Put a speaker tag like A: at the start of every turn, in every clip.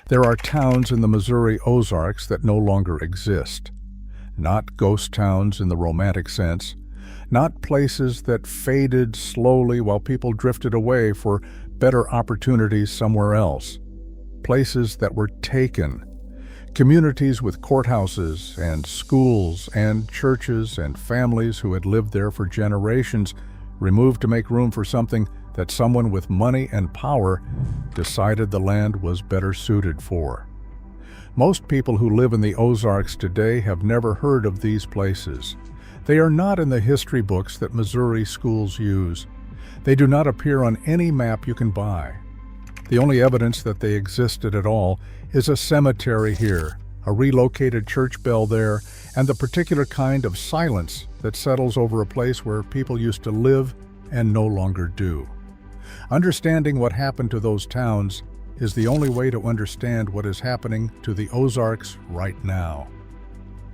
A: There are towns in the Missouri Ozarks that no longer exist. Not ghost towns in the romantic sense, not places that faded slowly while people drifted away for better opportunities somewhere else. Places that were taken. Communities with courthouses and schools and churches and families who had lived there for generations, removed to make room for something that someone with money and power decided the land was better suited for. Most people who live in the Ozarks today have never heard of these places. They are not in the history books that Missouri schools use. They do not appear on any map you can buy. The only evidence that they existed at all is a cemetery here, a relocated church bell there, and the particular kind of silence that settles over a place where people used to live and no longer do. Understanding what happened to those towns is the only way to understand what is happening to the Ozarks right now.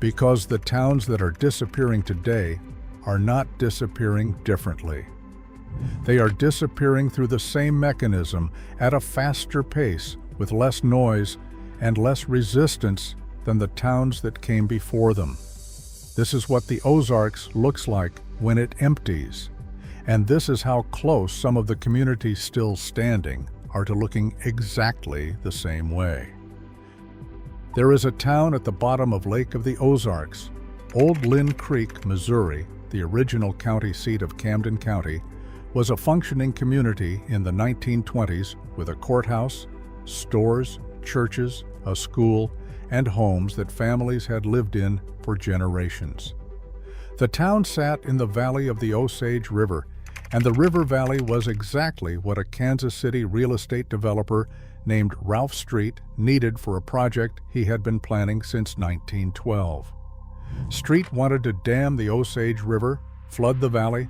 A: Because the towns that are disappearing today are not disappearing differently. They are disappearing through the same mechanism at a faster pace, with less noise and less resistance than the towns that came before them. This is what the Ozarks looks like when it empties. And this is how close some of the communities still standing are to looking exactly the same way. There is a town at the bottom of Lake of the Ozarks, Old Linn Creek, Missouri, the original county seat of Camden County, was a functioning community in the 1920s with a courthouse, stores, churches, a school, and homes that families had lived in for generations. The town sat in the valley of the Osage River, and the river valley was exactly what a Kansas City real estate developer named Ralph Street needed for a project he had been planning since 1912. Street wanted to dam the Osage River, flood the valley,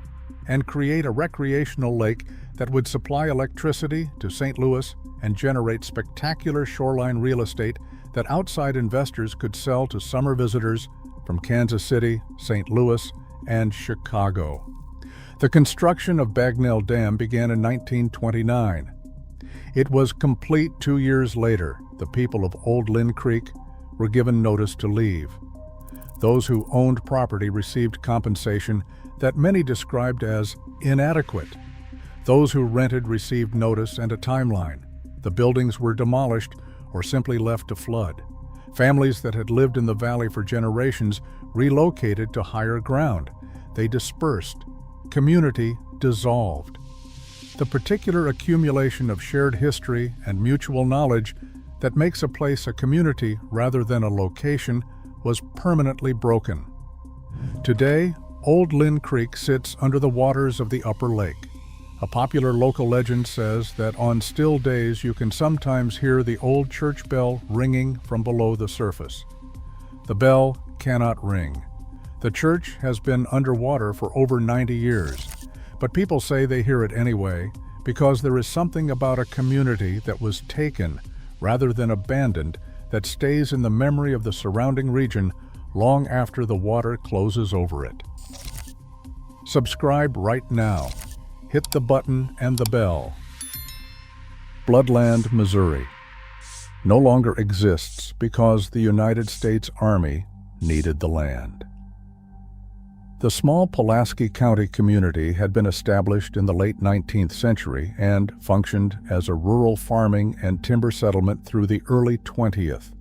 A: and create a recreational lake that would supply electricity to St. Louis and generate spectacular shoreline real estate that outside investors could sell to summer visitors from Kansas City, St. Louis, and Chicago. The construction of Bagnell Dam began in 1929. It was complete 2 years later. The people of Old Linn Creek were given notice to leave. Those who owned property received compensation that many described as inadequate. Those who rented received notice and a timeline. The buildings were demolished or simply left to flood. Families that had lived in the valley for generations relocated to higher ground. They dispersed. Community dissolved. The particular accumulation of shared history and mutual knowledge that makes a place a community rather than a location was permanently broken. Today, Old Linn Creek sits under the waters of the upper lake. A popular local legend says that on still days you can sometimes hear the old church bell ringing from below the surface. The bell cannot ring. The church has been underwater for over 90 years, but people say they hear it anyway because there is something about a community that was taken rather than abandoned that stays in the memory of the surrounding region long after the water closes over it. Subscribe right now. Hit the button and the bell. Bloodland, Missouri, no longer exists because the United States Army needed the land. The small Pulaski County community had been established in the late 19th century and functioned as a rural farming and timber settlement through the early 20th.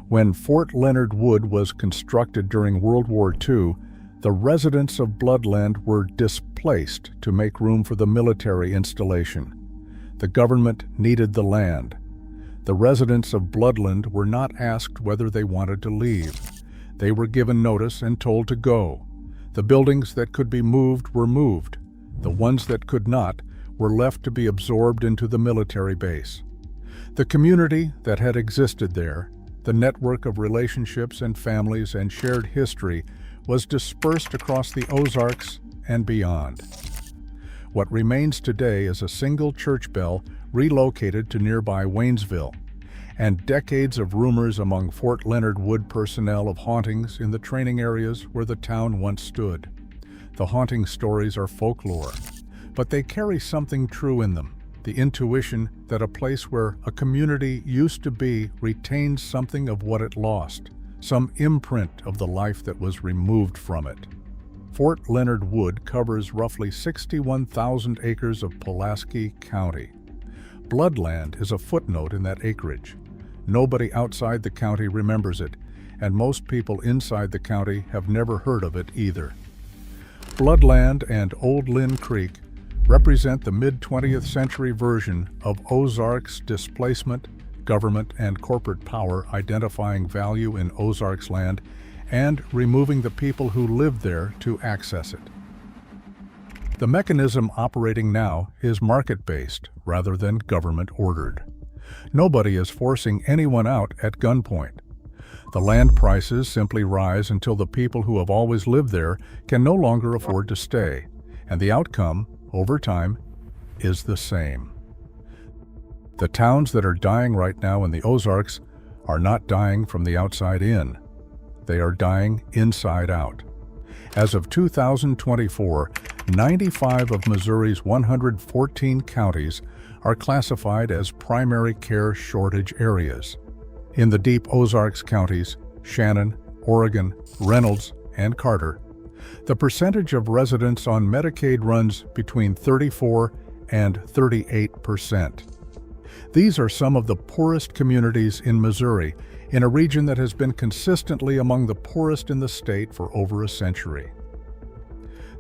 A: When Fort Leonard Wood was constructed during World War II, the residents of Bloodland were displaced to make room for the military installation. The government needed the land. The residents of Bloodland were not asked whether they wanted to leave. They were given notice and told to go. The buildings that could be moved were moved. The ones that could not were left to be absorbed into the military base. The community that had existed there, the network of relationships and families and shared history, was dispersed across the Ozarks and beyond. What remains today is a single church bell relocated to nearby Waynesville, and decades of rumors among Fort Leonard Wood personnel of hauntings in the training areas where the town once stood. The haunting stories are folklore, but they carry something true in them. the intuition that a place where a community used to be retains something of what it lost, some imprint of the life that was removed from it. Fort Leonard Wood covers roughly 61,000 acres of Pulaski County. Bloodland is a footnote in that acreage. Nobody outside the county remembers it, and most people inside the county have never heard of it either. Bloodland and Old Linn Creek represent the mid-20th century version of Ozarks displacement, government, and corporate power identifying value in Ozarks land and removing the people who lived there to access it. The mechanism operating now is market-based rather than government-ordered. Nobody is forcing anyone out at gunpoint. The land prices simply rise until the people who have always lived there can no longer afford to stay, and the outcome, over time, is the same. The towns that are dying right now in the Ozarks are not dying from the outside in. They are dying inside out. As of 2024, 95 of Missouri's 114 counties are classified as primary care shortage areas. In the deep Ozarks counties, Shannon, Oregon, Reynolds, and Carter, the percentage of residents on Medicaid runs between 34 and 38%. These are some of the poorest communities in Missouri, in a region that has been consistently among the poorest in the state for over a century.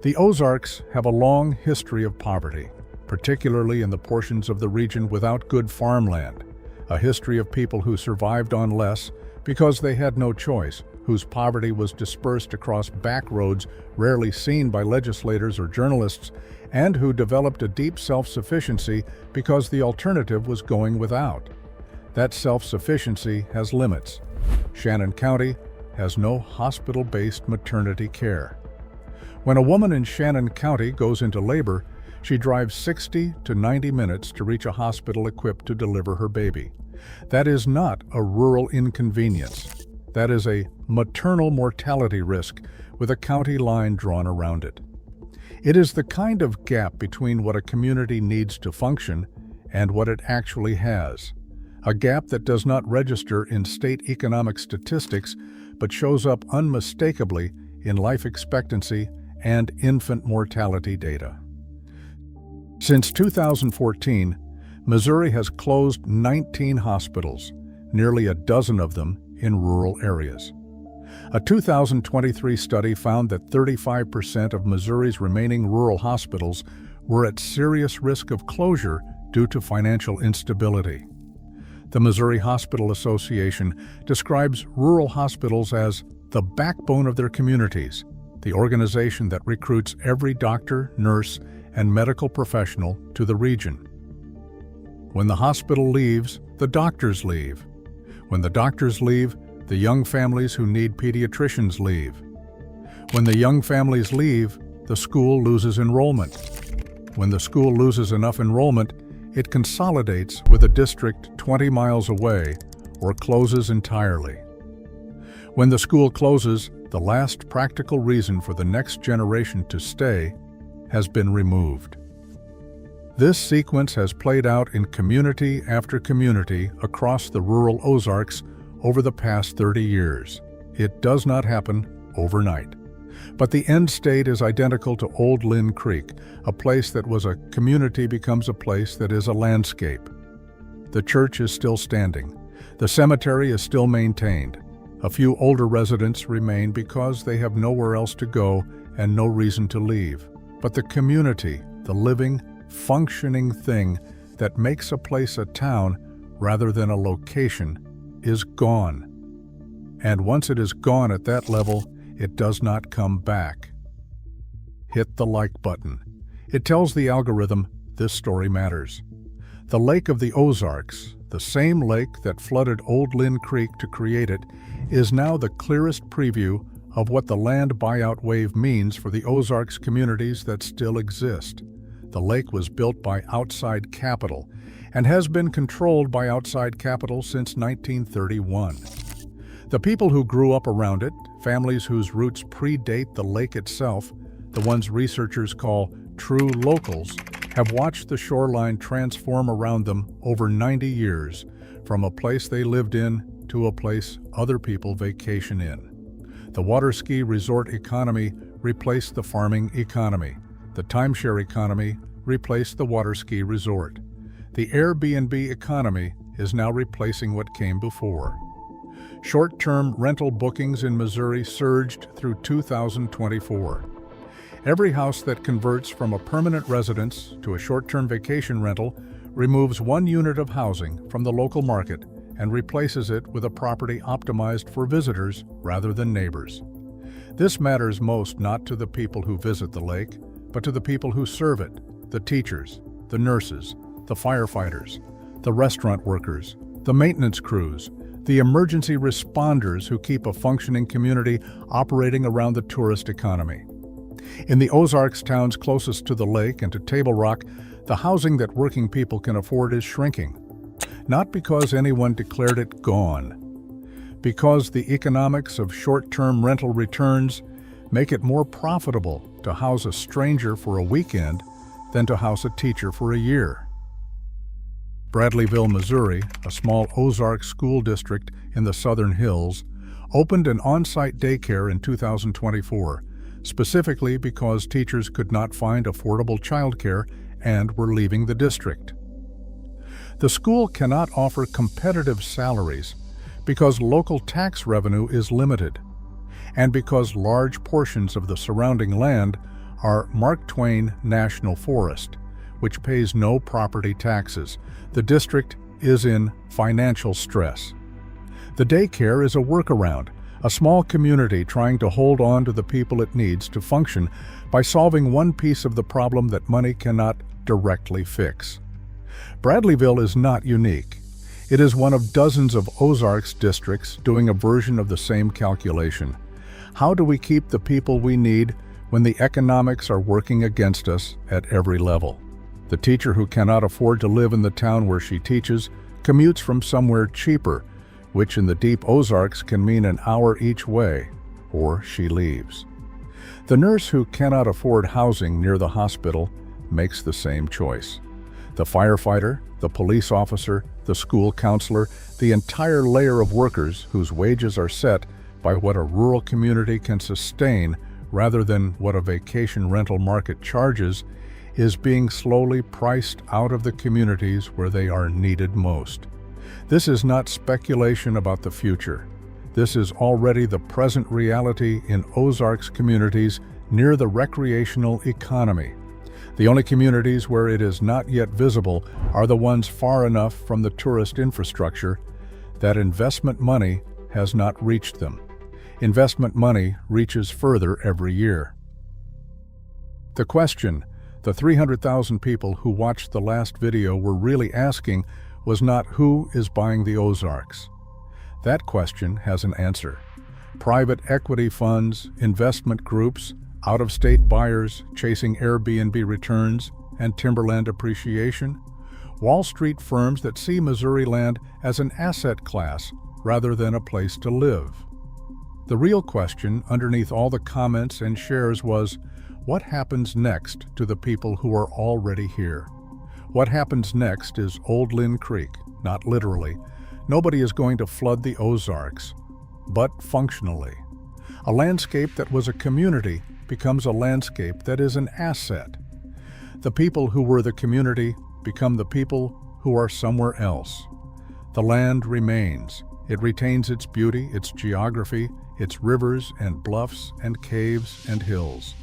A: The Ozarks have a long history of poverty, particularly in the portions of the region without good farmland, a history of people who survived on less because they had no choice, whose poverty was dispersed across back roads rarely seen by legislators or journalists, and who developed a deep self-sufficiency because the alternative was going without. That self-sufficiency has limits. Shannon County has no hospital-based maternity care. When a woman in Shannon County goes into labor, she drives 60 to 90 minutes to reach a hospital equipped to deliver her baby. That is not a rural inconvenience. That is a maternal mortality risk with a county line drawn around it. It is the kind of gap between what a community needs to function and what it actually has. A gap that does not register in state economic statistics, but shows up unmistakably in life expectancy and infant mortality data. Since 2014, Missouri has closed 19 hospitals, nearly a dozen of them in rural areas. A 2023 study found that 35% of Missouri's remaining rural hospitals were at serious risk of closure due to financial instability. The Missouri Hospital Association describes rural hospitals as the backbone of their communities, the organization that recruits every doctor, nurse, and medical professional to the region. When the hospital leaves, the doctors leave. When the doctors leave, the young families who need pediatricians leave. When the young families leave, the school loses enrollment. When the school loses enough enrollment, it consolidates with a district 20 miles away or closes entirely. When the school closes, the last practical reason for the next generation to stay has been removed. This sequence has played out in community after community across the rural Ozarks over the past 30 years. It does not happen overnight. But the end state is identical to Old Linn Creek, a place that was a community becomes a place that is a landscape. The church is still standing. The cemetery is still maintained. A few older residents remain because they have nowhere else to go and no reason to leave. But the community, the living, functioning thing that makes a place a town rather than a location, is gone. And once it is gone at that level, it does not come back. Hit the like button. It tells the algorithm this story matters. The Lake of the Ozarks, the same lake that flooded Old Linn Creek to create it, is now the clearest preview of what the land buyout wave means for the Ozarks communities that still exist. The lake was built by outside capital and has been controlled by outside capital since 1931. The people who grew up around it, families whose roots predate the lake itself, the ones researchers call true locals, have watched the shoreline transform around them over 90 years, from a place they lived in to a place other people vacation in. The water ski resort economy replaced the farming economy. The timeshare economy replaced the water ski resort. The Airbnb economy is now replacing what came before. Short-term rental bookings in Missouri surged through 2024. Every house that converts from a permanent residence to a short-term vacation rental removes one unit of housing from the local market and replaces it with a property optimized for visitors rather than neighbors. This matters most not to the people who visit the lake, but to the people who serve it, the teachers, the nurses, the firefighters, the restaurant workers, the maintenance crews, the emergency responders who keep a functioning community operating around the tourist economy. In the Ozarks towns closest to the lake and to Table Rock, the housing that working people can afford is shrinking. Not because anyone declared it gone, because the economics of short-term rental returns make it more profitable to house a stranger for a weekend than to house a teacher for a year. Bradleyville, Missouri, a small Ozark school district in the Southern Hills, opened an on-site daycare in 2024, specifically because teachers could not find affordable childcare and were leaving the district. The school cannot offer competitive salaries because local tax revenue is limited, and because large portions of the surrounding land are Mark Twain National Forest, which pays no property taxes. The district is in financial stress. The daycare is a workaround, a small community trying to hold on to the people it needs to function by solving one piece of the problem that money cannot directly fix. Bradleyville is not unique. It is one of dozens of Ozarks districts doing a version of the same calculation. How do we keep the people we need when the economics are working against us at every level? The teacher who cannot afford to live in the town where she teaches commutes from somewhere cheaper, which in the deep Ozarks can mean an hour each way, or she leaves. The nurse who cannot afford housing near the hospital makes the same choice. The firefighter, the police officer, the school counselor, the entire layer of workers whose wages are set by what a rural community can sustain rather than what a vacation rental market charges, is being slowly priced out of the communities where they are needed most. This is not speculation about the future. This is already the present reality in Ozarks communities near the recreational economy. The only communities where it is not yet visible are the ones far enough from the tourist infrastructure that investment money has not reached them. Investment money reaches further every year. The question the 300,000 people who watched the last video were really asking was not who is buying the Ozarks. That question has an answer. Private equity funds, investment groups, out-of-state buyers chasing Airbnb returns and timberland appreciation, Wall Street firms that see Missouri land as an asset class rather than a place to live. The real question underneath all the comments and shares was, what happens next to the people who are already here? What happens next is Old Linn Creek, not literally. Nobody is going to flood the Ozarks, but functionally. A landscape that was a community becomes a landscape that is an asset. The people who were the community become the people who are somewhere else. The land remains. It retains its beauty, its geography, its rivers and bluffs and caves and hills.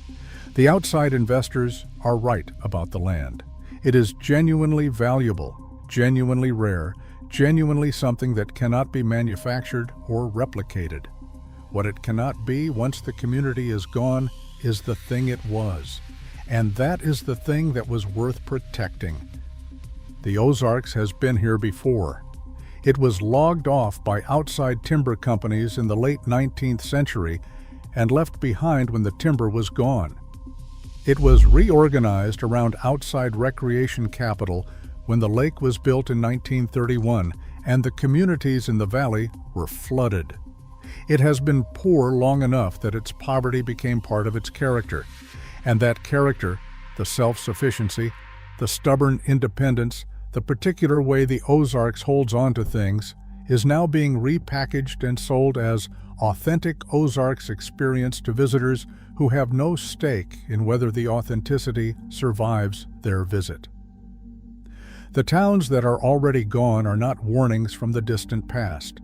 A: The outside investors are right about the land. It is genuinely valuable, genuinely rare, genuinely something that cannot be manufactured or replicated. What it cannot be once the community is gone is the thing it was, and that is the thing that was worth protecting. The Ozarks has been here before. It was logged off by outside timber companies in the late 19th century and left behind when the timber was gone. It was reorganized around outside recreation capital when the lake was built in 1931 and the communities in the valley were flooded. It has been poor long enough that its poverty became part of its character, and that character, the self-sufficiency, the stubborn independence, the particular way the Ozarks holds on to things, is now being repackaged and sold as authentic Ozarks experience to visitors who have no stake in whether the authenticity survives their visit. The towns that are already gone are not warnings from the distant past.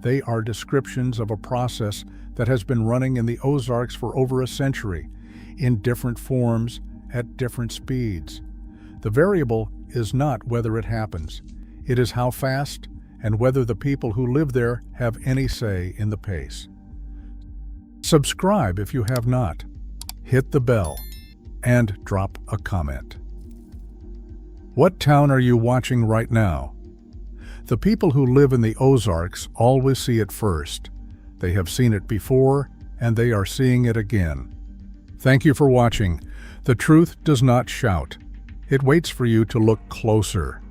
A: They are descriptions of a process that has been running in the Ozarks for over a century, in different forms, at different speeds. The variable is not whether it happens. It is how fast and whether the people who live there have any say in the pace. Subscribe if you have not. Hit the bell and drop a comment. What town are you watching right now? The people who live in the Ozarks always see it first. They have seen it before, and they are seeing it again. Thank you for watching. The truth does not shout. It waits for you to look closer.